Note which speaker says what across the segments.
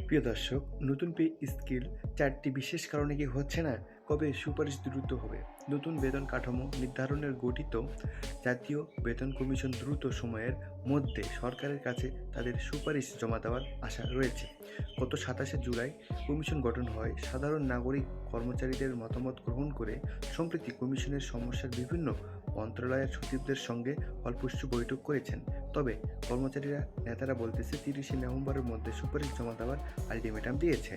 Speaker 1: প্রিয় দর্শক, নতুন পে স্কেল ৪টি বিশেষ কারণে কি হচ্ছে না? কবে সুপারিশ দ্রুত হবে? নতুন বেতন কাঠামো নির্ধারণের গঠিত জাতীয় বেতন কমিশন দ্রুত সময়ের মধ্যে সরকারের কাছে তাদের সুপারিশ জমা দেওয়ার আশা রয়েছে। গত ২৭শে জুলাই কমিশন গঠন হয়। সাধারণ নাগরিক কর্মচারীদের মতামত গ্রহণ করে সম্প্রতি কমিশনের সমস্যার বিভিন্ন মন্ত্রণালয়ের সচিবদের সঙ্গে ফলপ্রসূ বৈঠক করেছেন। তবে নেতারা বলতেছে ৩০শে নভেম্বরের মধ্যে সুপারিশ জমা দেওয়ার আলটিমেটাম দিয়েছে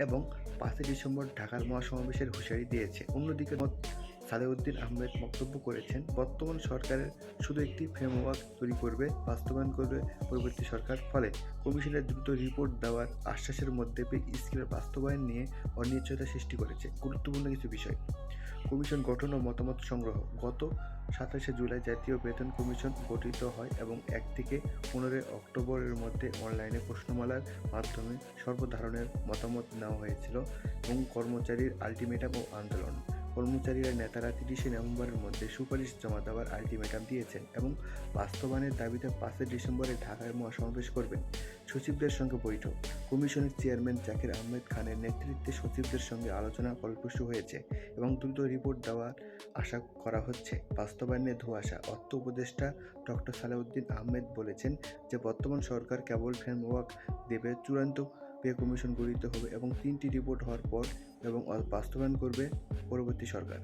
Speaker 1: এবং ৫ই ডিসেম্বর ঢাকার মহাসমাবেশের হুঁশিয়ারি দিয়েছে। অন্যদিকে সালেউদ্দিন আহমেদ বক্তব্য করেছেন, বর্তমান সরকারের শুধু একটি ফ্রেমওয়ার্ক তৈরি করবে, বাস্তবায়ন করবে পরবর্তী সরকার। ফলে কমিশনের দ্রুত রিপোর্ট দেওয়ার আশ্বাসের মধ্যে পে স্কেলের বাস্তবায়ন নিয়ে অনিশ্চয়তা সৃষ্টি করেছে। গুরুত্বপূর্ণ কিছু বিষয়: কমিশন গঠন ও মতামত সংগ্রহ। গত ২৭শে জুলাই জাতীয় বেতন কমিশন গঠিত হয় এবং ১ থেকে ১৫ অক্টোবরের মধ্যে অনলাইনে প্রশ্নমালার মাধ্যমে সর্বধরনের মতামত নেওয়া হয়েছিল এবং কর্মচারীর আলটিমেটাম ও আন্দোলন। কর্মচারীরা নেতারা ৩০শে নভেম্বরের মধ্যে সুপারিশ জমা দেওয়ার আলটিমেটাম দিয়েছেন এবং বাস্তবায়নের দাবিতে ৫ই ডিসেম্বরে ঢাকায় মহাসমাবেশ করবেন। সচিবদের সঙ্গে বৈঠক। কমিশনের চেয়ারম্যান জাকির আহমেদ খানের নেতৃত্বে সচিবদের সঙ্গে আলোচনা ফলপ্রসূ হয়েছে এবং দ্রুত রিপোর্ট দেওয়ার আশা করা হচ্ছে। বাস্তবায়নে ধোঁয়াশা। অর্থ উপদেষ্টা ডক্টর সালেউদ্দিন আহমেদ বলেছেন যে বর্তমান সরকার কেবল ফ্রেমওয়ার্ক দেবে, চূড়ান্ত পে কমিশন গঠিত হবে এবং ৩টি রিপোর্ট হওয়ার পর এবং বাস্তবায়ন করবে পরবর্তী সরকার।